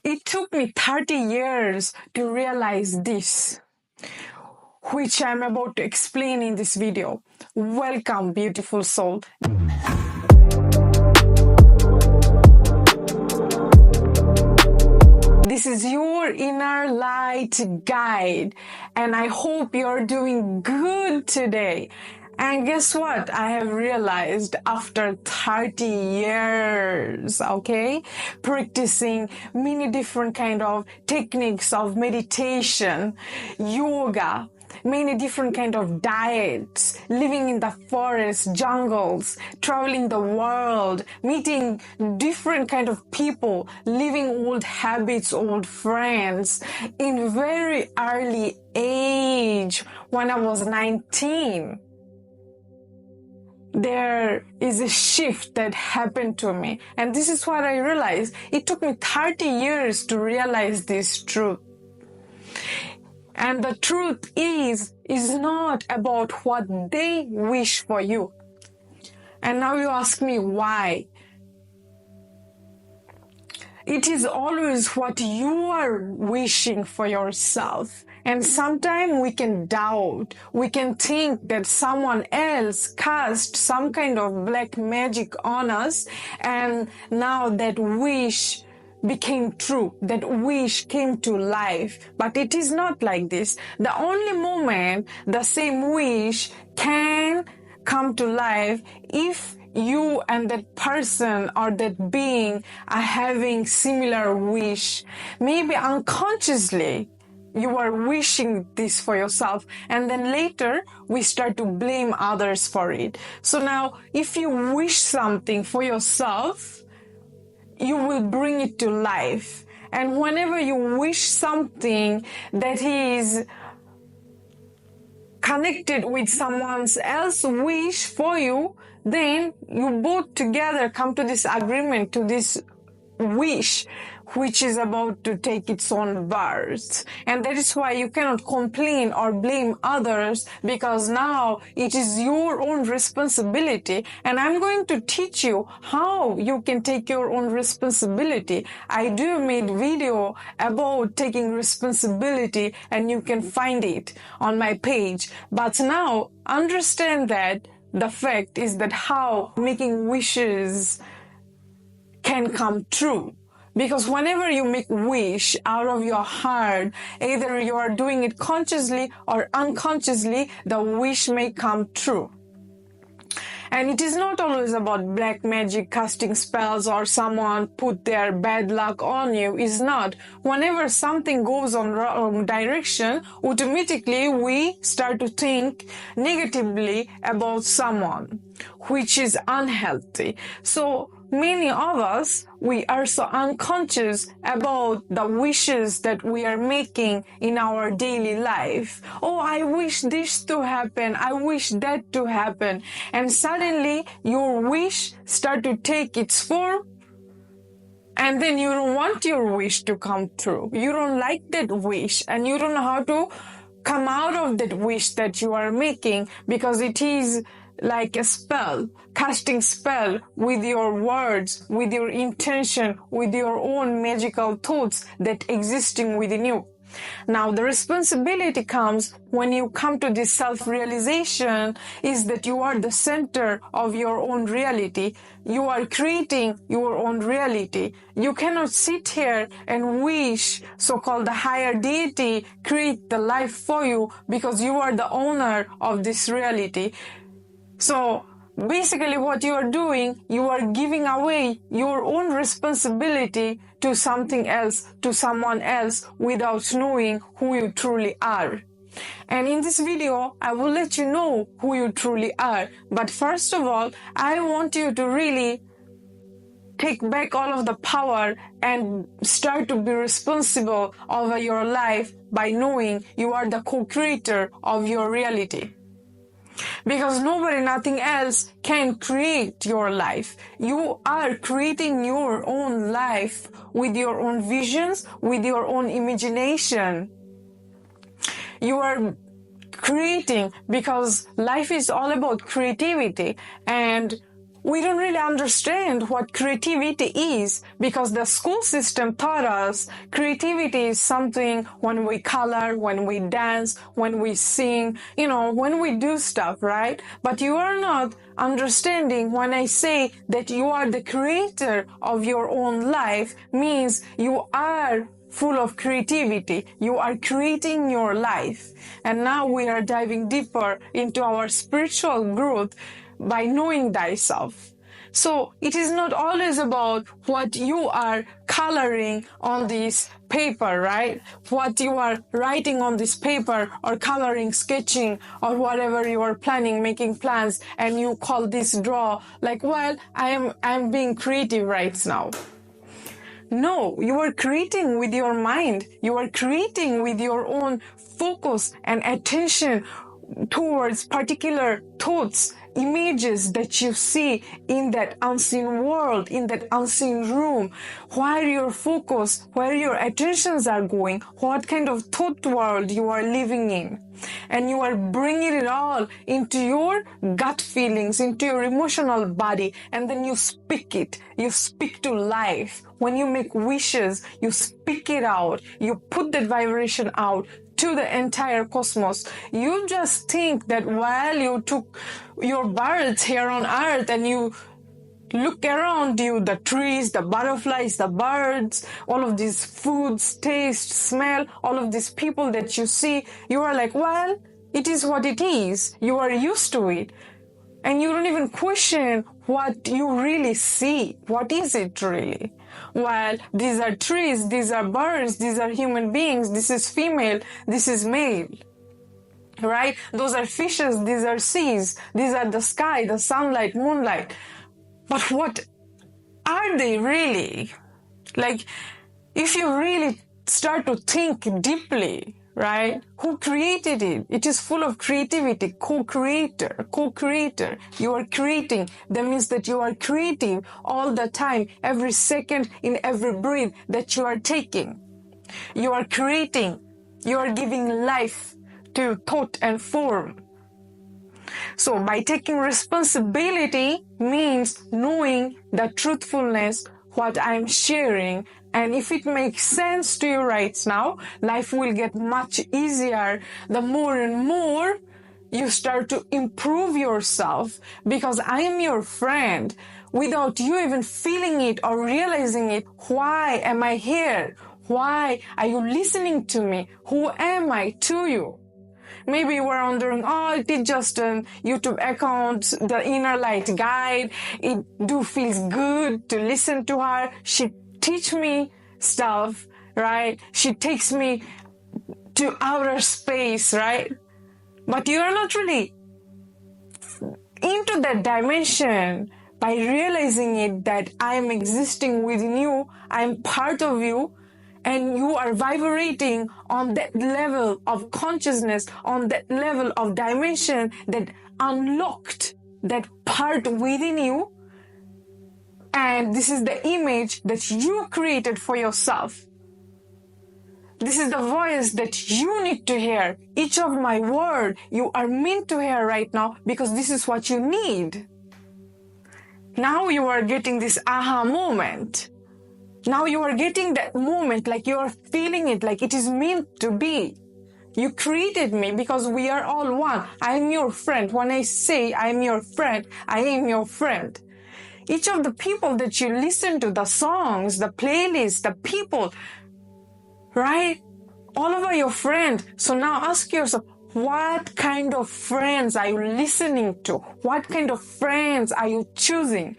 It took me 30 years to realize this, which I'm about to explain in this video. Welcome, beautiful soul. This is your inner light guide, and I hope you're doing good today. And guess what? I have realized after 30 years, practicing many different kind of techniques of meditation, yoga, many different kind of diets, living in the forest, jungles, traveling the world, meeting different kind of people, living old habits, old friends. In very early age, when I was 19, there is a shift that happened to me. And this is what I realized. It took me 30 years to realize this truth. And the truth is not about what they wish for you. And now you ask me why. It is always what you are wishing for yourself. And sometimes we can doubt, we can think that someone else cast some kind of black magic on us, and now that wish became true, that wish came to life. But it is not like this. The only moment the same wish can come to life if you and that person or that being are having similar wish. Maybe unconsciously you are wishing this for yourself, and then later we start to blame others for it. So now if you wish something for yourself, you will bring it to life. And whenever you wish something that is connected with someone else's wish for you, then you both together come to this agreement, to this wish, which is about to take its own birth. And that is why you cannot complain or blame others, because now it is your own responsibility. And I'm going to teach you how you can take your own responsibility. I do made video about taking responsibility, and you can find it on my page. But now understand that the fact is that how making wishes can come true. Because whenever you make wish out of your heart, either you are doing it consciously or unconsciously, the wish may come true. And it is not always about black magic, casting spells, or someone put their bad luck on you. It's not. Whenever something goes on wrong direction, automatically we start to think negatively about someone, which is unhealthy. So many of us, we are so unconscious about the wishes that we are making in our daily life. Oh, I wish this to happen. I wish that to happen. And suddenly your wish start to take its form. And then you don't want your wish to come true. You don't like that wish, and you don't know how to come out of that wish that you are making, because it is like a spell, casting spell with your words, with your intention, with your own magical thoughts that existing within you. Now the responsibility comes when you come to this self-realization, is that you are the center of your own reality. You are creating your own reality. You cannot sit here and wish so-called the higher deity create the life for you, because you are the owner of this reality. So basically what you are doing, you are giving away your own responsibility to something else, to someone else, without knowing who you truly are. And in this video, I will let you know who you truly are. But first of all, I want you to really take back all of the power and start to be responsible over your life by knowing you are the co-creator of your reality. Because nobody, nothing else can create your life. You are creating your own life with your own visions, with your own imagination. You are creating, because life is all about creativity. And we don't really understand what creativity is, because the school system taught us creativity is something when we color, when we dance, when we sing, when we do stuff, right? But you are not understanding when I say that you are the creator of your own life, means you are full of creativity. You are creating your life. And now we are diving deeper into our spiritual growth by knowing thyself. So it is not always about what you are coloring on this paper, right? What you are writing on this paper, or coloring, sketching, or whatever you are planning, making plans, and you call this draw, like, well, I'm being creative right now. No, you are creating with your mind. You are creating with your own focus and attention towards particular thoughts, images that you see in that unseen world, in that unseen room, where your focus, where your attentions are going, what kind of thought world you are living in. And you are bringing it all into your gut feelings, into your emotional body, and then you speak it. You speak to life. When you make wishes, you speak it out. You put that vibration out to the entire cosmos. You just think that while you took your birth here on earth and you look around you, the trees, the butterflies, the birds, all of these foods, taste, smell, all of these people that you see, you are like, well, it is what it is. You are used to it. And you don't even question what you really see. What is it really? Well, these are trees, these are birds, these are human beings, this is female, this is male. Right? Those are fishes, these are seas, these are the sky, the sunlight, moonlight. But what are they really? Like, if you really start to think deeply, right? Who created it? It is full of creativity. Co-creator. You are creating. That means that you are creating all the time, every second, in every breath that you are taking. You are creating. You are giving life to thought and form. So by taking responsibility means knowing the truthfulness, what I'm sharing. And if it makes sense to you right now, life will get much easier the more and more you start to improve yourself, because I am your friend. Without you even feeling it or realizing it, why am I here? Why are you listening to me? Who am I to you? Maybe you were wondering, oh, it is just a YouTube account, the Inner Light Guide. It do feels good to listen to her. She teach me stuff, right? She takes me to outer space, right? But you are not really into that dimension by realizing it, that I am existing within you, I am part of you, and you are vibrating on that level of consciousness, on that level of dimension that unlocked that part within you. And this is the image that you created for yourself. This is the voice that you need to hear. Each of my word you are meant to hear right now, because this is what you need. Now you are getting this aha moment. Now you are getting that moment, like you are feeling it, like it is meant to be. You created me because we are all one. I am your friend. When I say I am your friend, I am your friend. Each of the people that you listen to, the songs, the playlists, the people, right? All over your friend. So now ask yourself, what kind of friends are you listening to? What kind of friends are you choosing?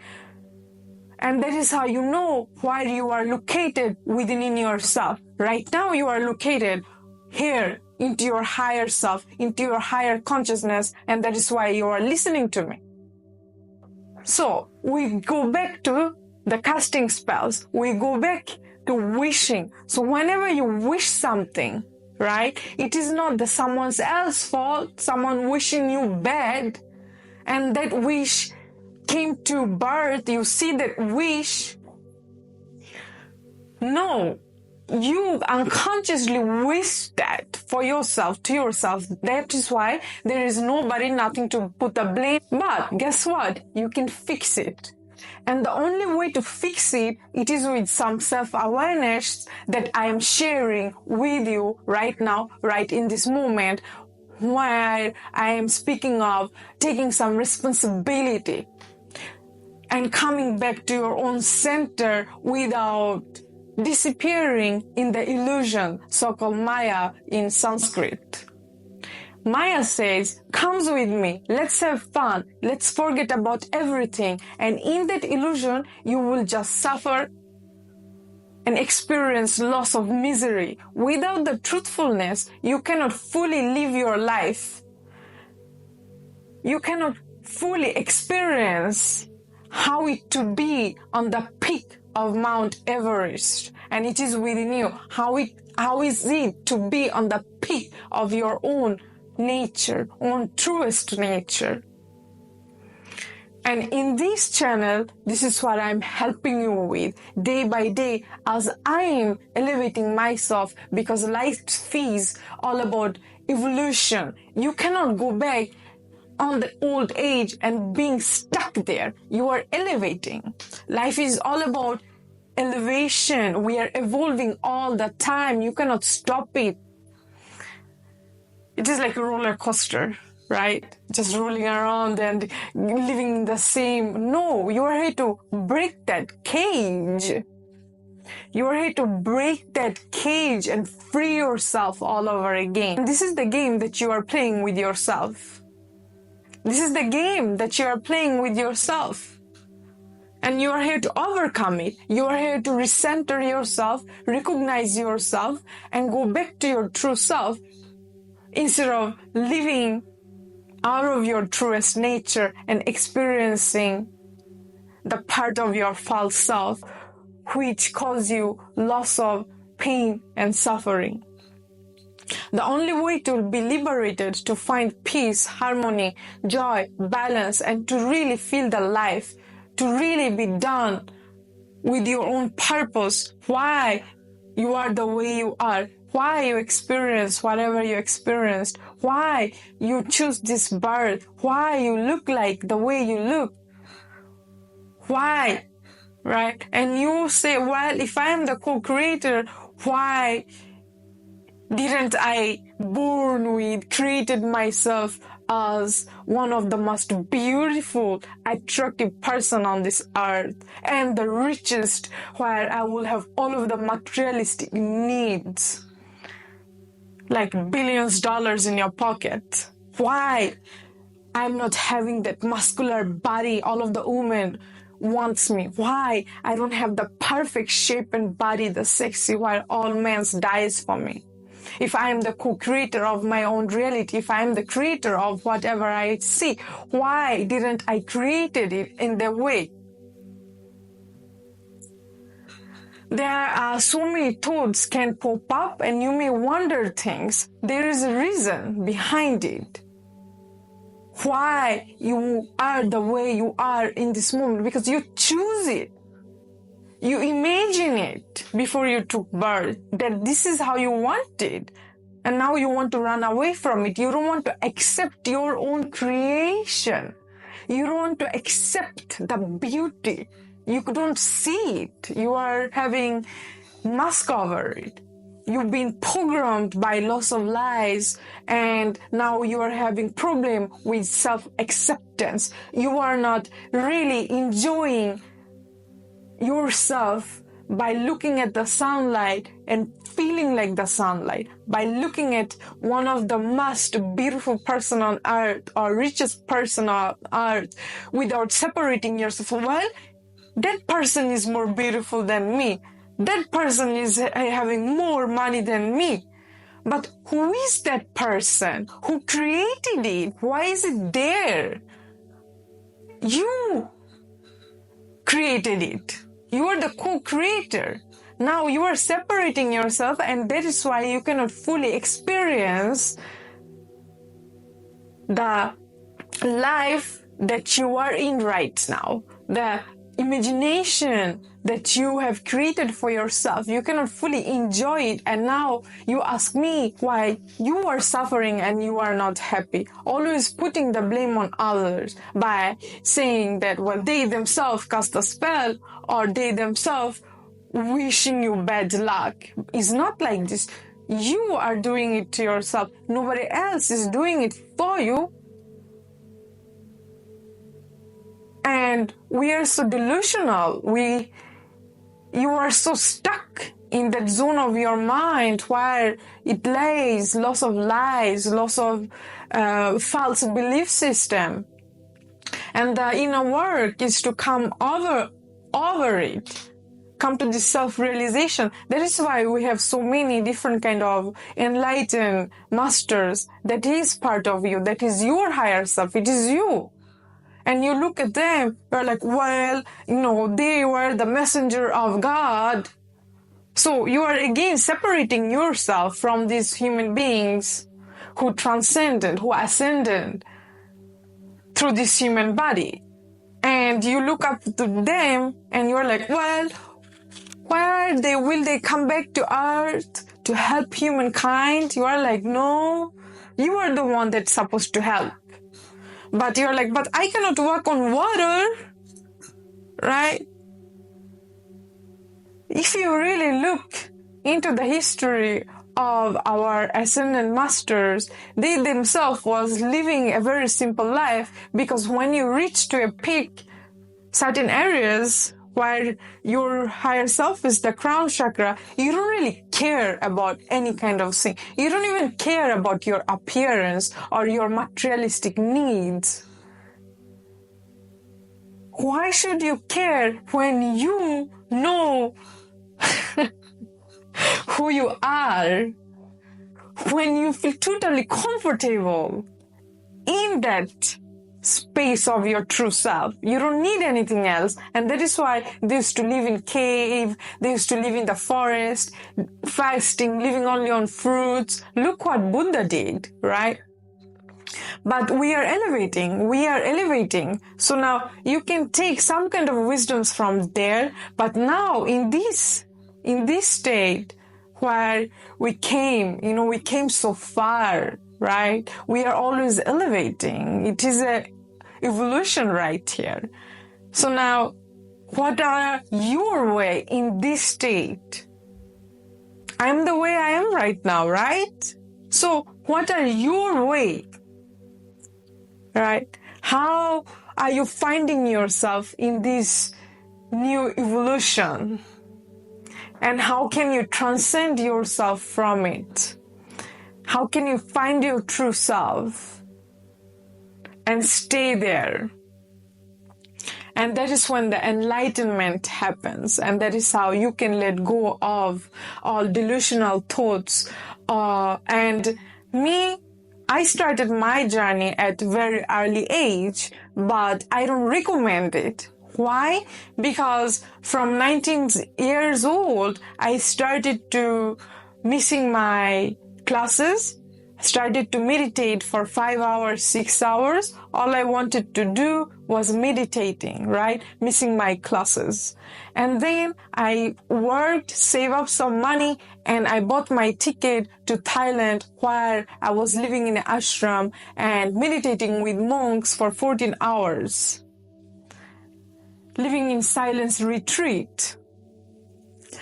And that is how you know where you are located within yourself. Right now you are located here into your higher self, into your higher consciousness, and that is why you are listening to me. So we go back to the casting spells. We go back to wishing. So whenever you wish something, right, it is not someone else's fault, someone wishing you bad, and that wish came to birth, you see that wish. No, you unconsciously wish that for yourself, to yourself. That is why there is nobody, nothing to put the blame. But guess what? You can fix it. And the only way to fix it, it is with some self-awareness that I am sharing with you right now, right in this moment, where I am speaking of taking some responsibility and coming back to your own center without disappearing in the illusion, so-called Maya in Sanskrit. Maya says, comes with me, let's have fun, let's forget about everything. And in that illusion, you will just suffer and experience loss of misery. Without the truthfulness, you cannot fully live your life. You cannot fully experience how it to be on the peak of Mount Everest. And it is within you. How is it to be on the peak of your own nature, own truest nature? And in this channel, this is what I'm helping you with day by day as I am elevating myself, because life is all about evolution. You cannot go back on the old age and being stuck there. You are elevating. Life is all about elevation. We are evolving all the time. You cannot stop it. It is like a roller coaster, right? Just rolling around and living in the same. No, you are here to break that cage. You are here to break that cage and free yourself all over again. And this is the game that you are playing with yourself. This is the game that you are playing with yourself. And you are here to overcome it. You are here to recenter yourself, recognize yourself, and go back to your true self instead of living out of your truest nature and experiencing the part of your false self which causes you loss of pain and suffering. The only way to be liberated, to find peace, harmony, joy, balance, and to really feel the life, to really be done with your own purpose, why you are the way you are, why you experience whatever you experienced, why you choose this birth, why you look like the way you look, why, right? And you say, well, if I am the co-creator, why didn't I created myself as one of the most beautiful, attractive person on this earth and the richest, where I will have all of the materialistic needs, like billions of dollars in your pocket. Why I'm not having that muscular body all of the women wants me? Why I don't have the perfect shape and body, the sexy, while all men dies for me? If I am the co-creator of my own reality, if I am the creator of whatever I see, why didn't I created it in that way? There are so many thoughts can pop up and you may wonder things. There is a reason behind it. Why you are the way you are in this moment, because you choose it. You imagine it before you took birth, that this is how you want it. And now you want to run away from it. You don't want to accept your own creation. You don't want to accept the beauty. You don't see it. You are having mask over it. You've been programmed by lots of lies, and now you are having problem with self-acceptance. You are not really enjoying yourself by looking at the sunlight and feeling like the sunlight, by looking at one of the most beautiful person on earth or richest person on earth without separating yourself. Well, that person is more beautiful than me. That person is having more money than me. But who is that person? Who created it? Why is it there? You created it. You are the co-creator. Now you are separating yourself, and that is why you cannot fully experience the life that you are in right now. The imagination that you have created for yourself. You cannot fully enjoy it, and now you ask me why you are suffering and you are not happy. Always putting the blame on others by saying that, well, they themselves cast a spell or they themselves wishing you bad luck. It's not like this. You are doing it to yourself. Nobody else is doing it for you. And we are so delusional. You are so stuck in that zone of your mind where it lays lots of lies, lots of false belief system. And the inner work is to come over it, come to this self-realization. That is why we have so many different kind of enlightened masters. That is part of you. That is your higher self. It is you. And you look at them, you're like, well, they were the messenger of God. So you are again separating yourself from these human beings who transcended, who ascended through this human body. And you look up to them and you're like, well, will they come back to earth to help humankind? You are like, no, you are the one that's supposed to help. But you're like, but I cannot walk on water, right? If you really look into the history of our ascended masters, they themselves was living a very simple life, because when you reach to a peak, certain areas where your higher self is the crown chakra, you don't really care about any kind of thing. You don't even care about your appearance or your materialistic needs. Why should you care when you know who you are? When you feel totally comfortable in that space of your true self. You don't need anything else. And that is why they used to live in cave, they used to live in the forest, fasting, living only on fruits. Look what Buddha did, right? But we are elevating. So now you can take some kind of wisdoms from there, but now in this state where we came so far, right? We are always elevating. It is a evolution right here. So now, what are your way in this state? I'm the way I am right now, right? So what are your way? Right? How are you finding yourself in this new evolution? And how can you transcend yourself from it? How can you find your true self and stay there? And that is when the enlightenment happens. And that is how you can let go of all delusional thoughts. And me, I started my journey at a very early age, but I don't recommend it. Why? Because from 19 years old, I started to missing my classes, started to meditate for 5 hours, 6 hours. All I wanted to do was meditating, right? Missing my classes. And then I worked, saved up some money, and I bought my ticket to Thailand, where I was living in an ashram and meditating with monks for 14 hours. Living in silence retreat.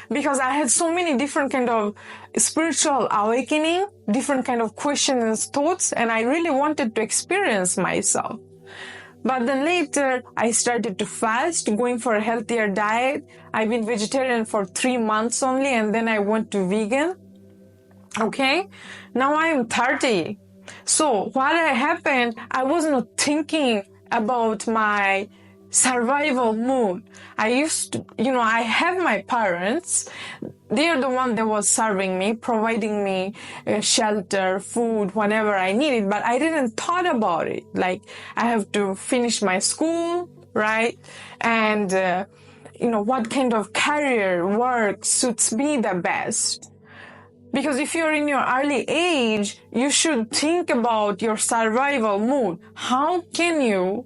Because I had so many different kind of spiritual awakening, different kind of questions, thoughts, and I really wanted to experience myself. But then later, I started to fast, going for a healthier diet. I've been vegetarian for 3 months only, and then I went to vegan. Okay? Now I am 30. So what happened, I was not thinking about my survival mood. I used to, I have my parents. They're the one that was serving me, providing me shelter, food, whenever I needed, but I didn't thought about it. Like, I have to finish my school, right? And, what kind of career work suits me the best. Because if you're in your early age, you should think about your survival mood. How can you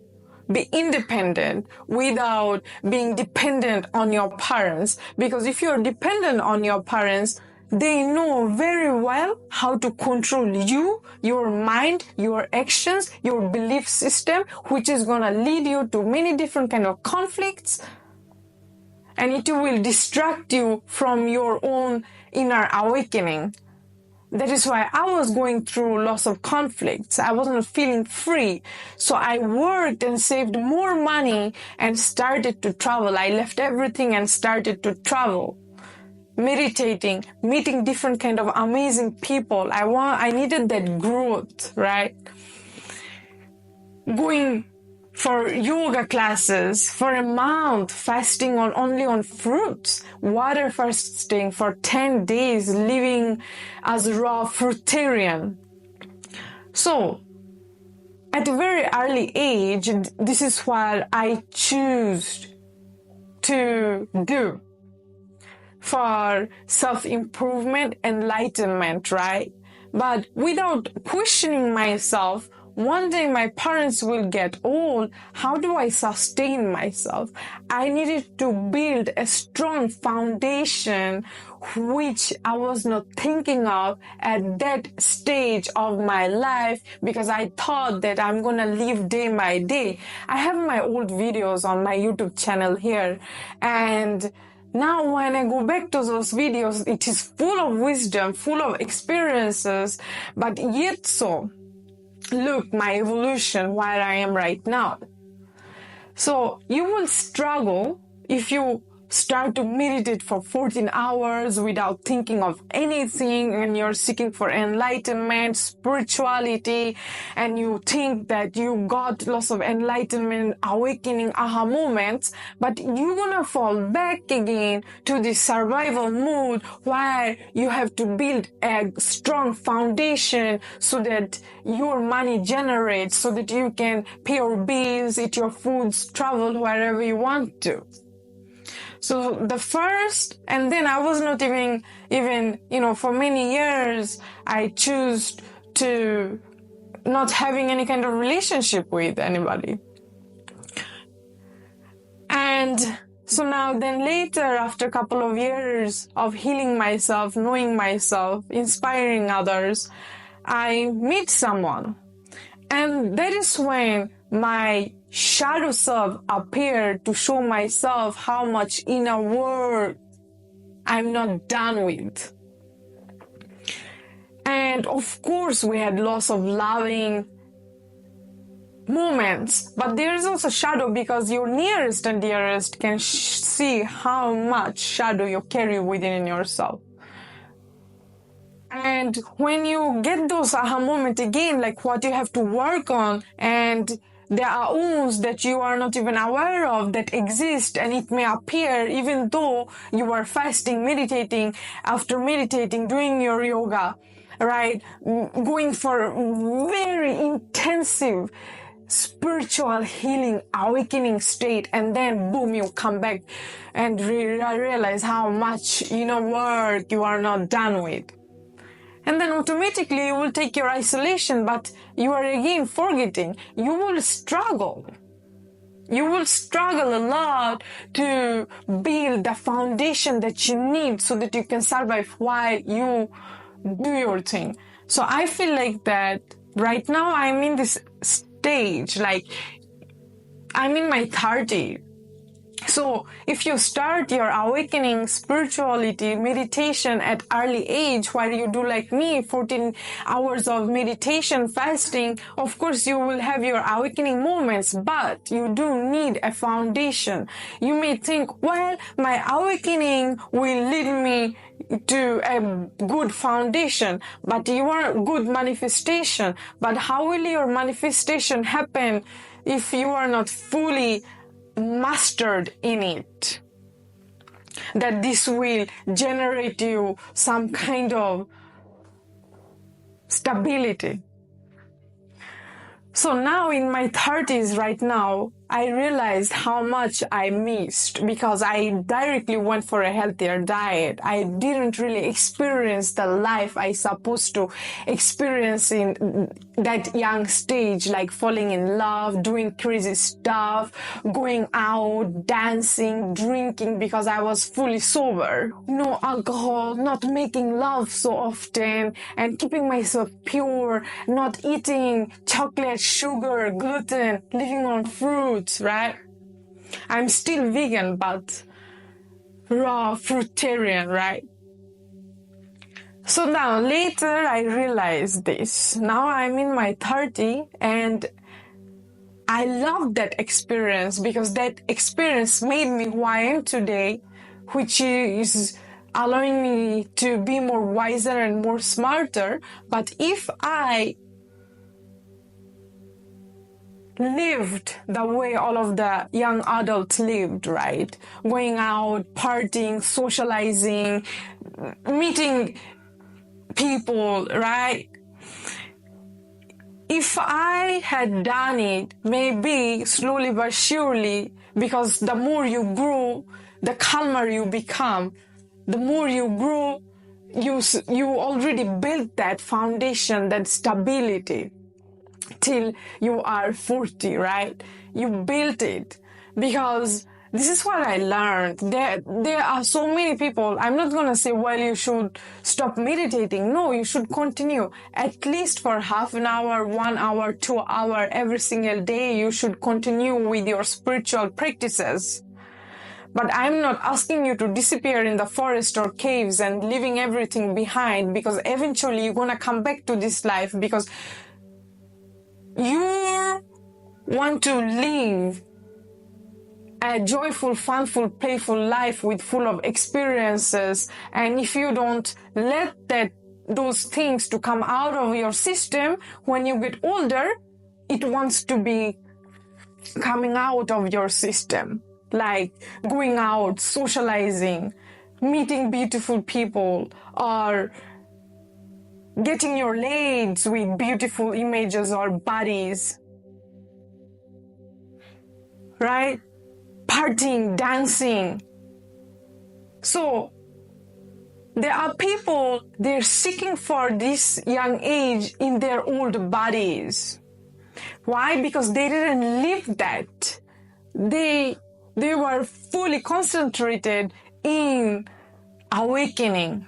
be independent without being dependent on your parents. Because if you're dependent on your parents, they know very well how to control you, your mind, your actions, your belief system, which is going to lead you to many different kind of conflicts. And it will distract you from your own inner awakening. That is why I was going through lots of conflicts. I wasn't feeling free. So I worked and saved more money and started to travel. I left everything and started to travel. Meditating, meeting different kind of amazing people. I needed that growth, right? Going for yoga classes for a month, fasting only on fruits, water fasting for 10 days, living as raw fruitarian. So, at a very early age, this is what I choose to do for self-improvement, enlightenment, right? But without questioning myself, one day my parents will get old. How do I sustain myself? I needed to build a strong foundation, which I was not thinking of at that stage of my life, because I thought that I'm going to live day by day. I have my old videos on my YouTube channel here, and now when I go back to those videos, it is full of wisdom, full of experiences, but yet so, look, my evolution, where I am right now. So you will struggle if you start to meditate for 14 hours without thinking of anything, and you're seeking for enlightenment, spirituality, and you think that you got lots of enlightenment, awakening, aha moments, but you're gonna fall back again to the survival mood where you have to build a strong foundation so that your money generates, so that you can pay your bills, eat your foods, travel wherever you want to. So the first, and then I was not even, for many years, I choose to not having any kind of relationship with anybody. And so now then later, after a couple of years of healing myself, knowing myself, inspiring others, I meet someone. And that is when my shadow self appeared to show myself how much inner work I'm not done with. And of course, we had lots of loving moments, but there is also shadow, because your nearest and dearest can see how much shadow you carry within yourself. And when you get those aha moments again, like what you have to work on, and there are wounds that you are not even aware of that exist, and it may appear even though you are fasting, meditating, after meditating, doing your yoga, right? Going for very intensive spiritual healing, awakening state, and then boom, you come back and realize how much work you are not done with. And then automatically you will take your isolation, but you are again forgetting. You will struggle. You will struggle a lot to build the foundation that you need so that you can survive while you do your thing. So I feel like that right now I'm in this stage, like I'm in my 30s. So if you start your awakening, spirituality, meditation at early age, while you do like me, 14 hours of meditation, fasting, of course you will have your awakening moments, but you do need a foundation. You may think, well, my awakening will lead me to a good foundation, but you are good manifestation. But how will your manifestation happen if you are not fully mastered in it? That this will generate you some kind of stability. So now in my 30s right now, I realized how much I missed because I directly went for a healthier diet. I didn't really experience the life I supposed to experience in that young stage, like falling in love, doing crazy stuff, going out, dancing, drinking because I was fully sober. No alcohol, not making love so often, and keeping myself pure, not eating chocolate, sugar, gluten, living on fruits, right? I'm still vegan, but raw fruitarian, right? So now later I realized this. Now I'm in my 30 and I love that experience because that experience made me who I am today, which is allowing me to be more wiser and more smarter. But if I lived the way all of the young adults lived, right? Going out, partying, socializing, meeting people, right? If I had done it, maybe slowly but surely, because the more you grow, the calmer you become. The more you grow, you already built that foundation, that stability till you are 40, right? You built it because this is what I learned. There are so many people. I'm not going to say, well, you should stop meditating. No, you should continue at least for half an hour, 1 hour, 2 hour every single day. You should continue with your spiritual practices. But I'm not asking you to disappear in the forest or caves and leaving everything behind, because eventually you're going to come back to this life because you want to live a joyful, funful, playful life with full of experiences. And if you don't let those things to come out of your system, when you get older, it wants to be coming out of your system. Like going out, socializing, meeting beautiful people, or getting your legs with beautiful images or bodies. Right? Partying, dancing. So there are people, they're seeking for this young age in their old bodies. Why? Because they didn't live that. They were fully concentrated in awakening.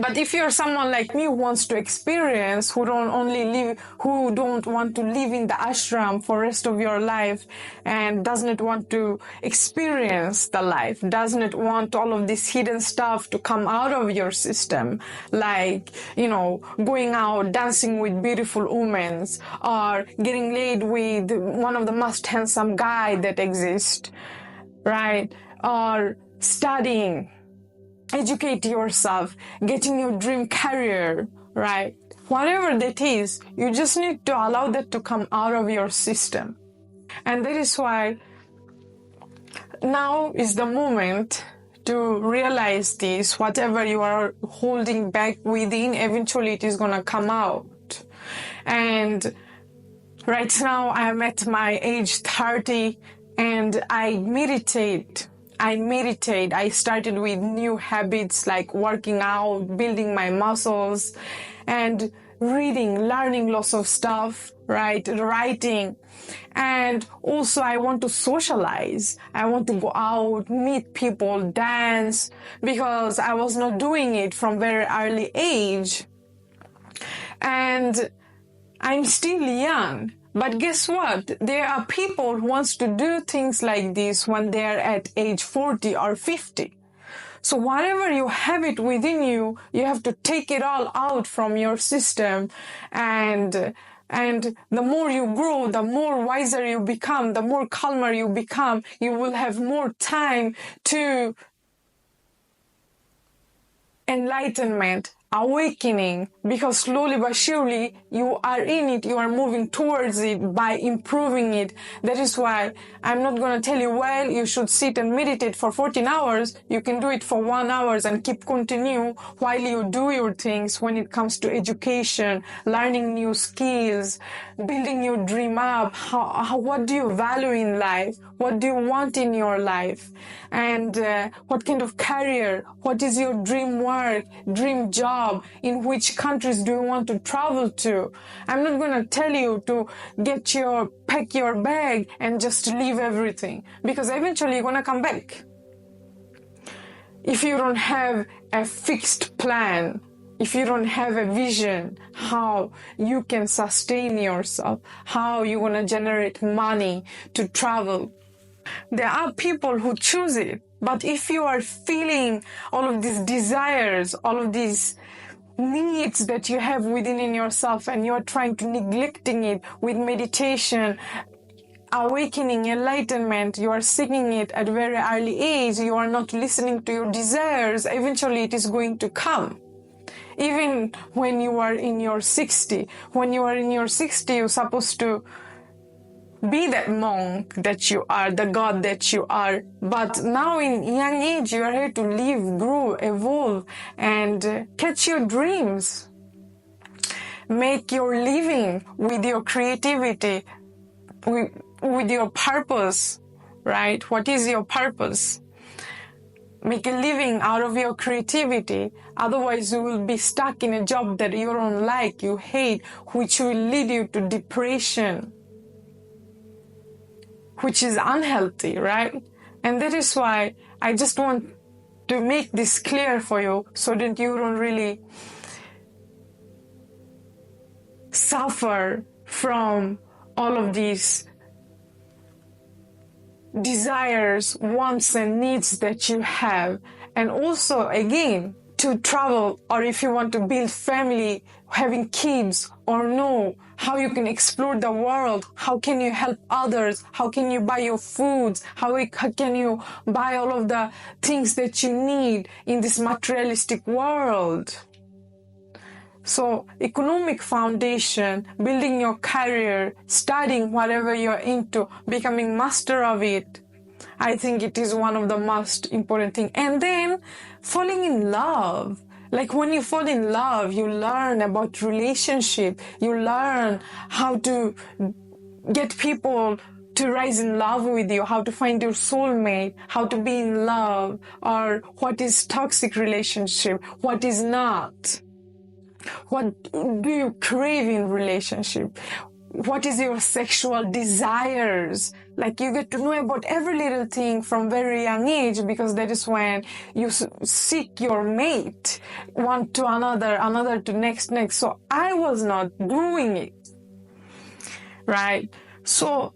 But if you're someone like me who wants to experience, who don't want to live in the ashram for the rest of your life and doesn't want to experience the life, doesn't want all of this hidden stuff to come out of your system, like, going out, dancing with beautiful women, or getting laid with one of the most handsome guy that exists, right? Or studying, educate yourself, getting your dream career, right? Whatever that is, you just need to allow that to come out of your system. And that is why now is the moment to realize this. Whatever you are holding back within, eventually it is going to come out. And right now I'm at my age 30 and I meditate. I started with new habits like working out, building my muscles, and reading, learning lots of stuff, right? Writing. And also I want to socialize. I want to go out, meet people, dance, because I was not doing it from very early age. And I'm still young. But guess what? There are people who wants to do things like this when they're at age 40 or 50. So whatever you have it within you, you have to take it all out from your system. And the more you grow, the more wiser you become, the more calmer you become, you will have more time to enlightenment, awakening, because slowly but surely you are in it, you are moving towards it by improving it. That is why I'm not going to tell you, well, you should sit and meditate for 14 hours. You can do it for 1 hour and keep continue while you do your things when it comes to education, learning new skills, building your dream up. What do you value in life? What do you want in your life? And what kind of career? What is your dream work, dream job? In which countries do you want to travel to? I'm not going to tell you to pack your bag and just leave everything, because eventually you're going to come back. If you don't have a fixed plan, if you don't have a vision, how you can sustain yourself, how you're going to generate money to travel. There are people who choose it, but if you are feeling all of these desires, all of these needs that you have within in yourself, and you're trying to neglecting it with meditation, awakening, enlightenment, you are seeking it at a very early age, you are not listening to your desires, eventually it is going to come. Even when you are in your 60, when you are in your 60, you're supposed to be that monk that you are, the God that you are. But now in young age, you are here to live, grow, evolve, and catch your dreams. Make your living with your creativity, with your purpose, right? What is your purpose? Make a living out of your creativity. Otherwise, you will be stuck in a job that you don't like, you hate, which will lead you to depression, which is unhealthy, right? And that is why I just want to make this clear for you, so that you don't really suffer from all of these desires, wants, and needs that you have. And also, again, to travel, or if you want to build family, having kids, or know how you can explore the world, how can you help others, how can you buy your foods, how can you buy all of the things that you need in this materialistic world. So economic foundation, building your career, studying whatever you're into, becoming master of it, I think it is one of the most important things. And then falling in love. Like when you fall in love, you learn about relationship. You learn how to get people to rise in love with you, how to find your soulmate, how to be in love, or what is toxic relationship, what is not. What do you crave in relationship? What is your sexual desires? Like you get to know about every little thing from very young age, because that is when you seek your mate, one to another to next. So I was not doing it, right? So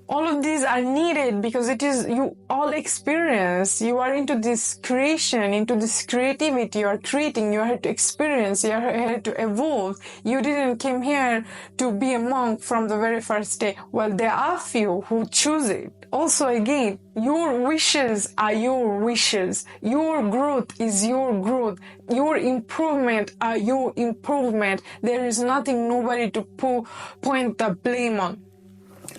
all of these are needed, because it is you all experience. You are into this creation, into this creativity. You are creating. You are here to experience. You are here to evolve. You didn't come here to be a monk from the very first day. Well, there are few who choose it. Also, again, your wishes are your wishes. Your growth is your growth. Your improvement are your improvement. There is nobody to point the blame on.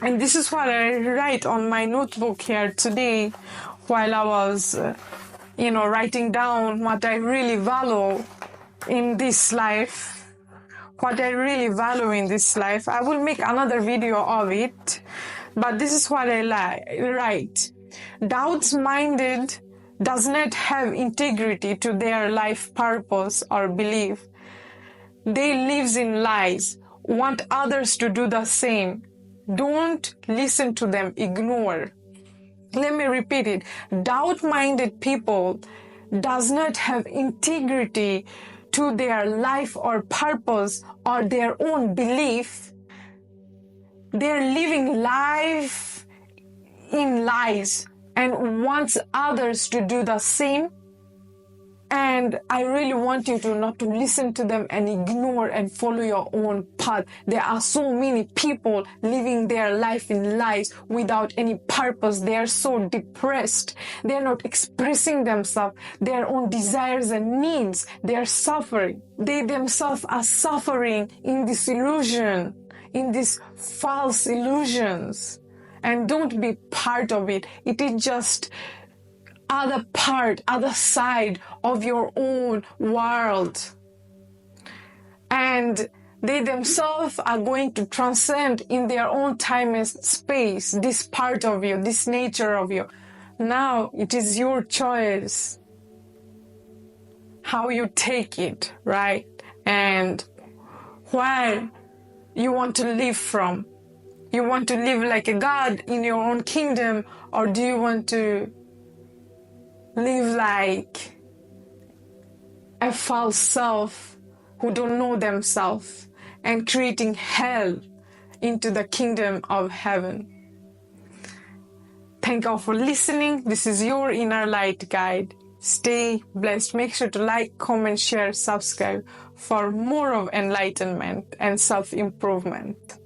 And this is what I write on my notebook here today, while I was, writing down what I really value in this life. What I really value in this life. I will make another video of it, but this is what I write. Doubt-minded does not have integrity to their life purpose or belief. They live in lies, want others to do the same. Don't listen to them, ignore. Let me repeat it. Doubt-minded people does not have integrity to their life or purpose or their own belief. They're living life in lies and wants others to do the same. And I really want you to not to listen to them and ignore and follow your own path. There are so many people living their life in lies without any purpose. They are so depressed. They are not expressing themselves, their own desires and needs. They are suffering. They themselves are suffering in this illusion, in these false illusions. And don't be part of it. It is just other side of your own world. And they themselves are going to transcend in their own time and space this part of you, this nature of you. Now it is your choice how you take it, right? And where you want to live from. You want to live like a God in your own kingdom, or do you want to live like a false self who don't know themselves and creating hell into the kingdom of heaven? Thank you for listening. This is your Inner Light Guide. Stay blessed. Make sure to like, comment, share, subscribe for more of enlightenment and self-improvement.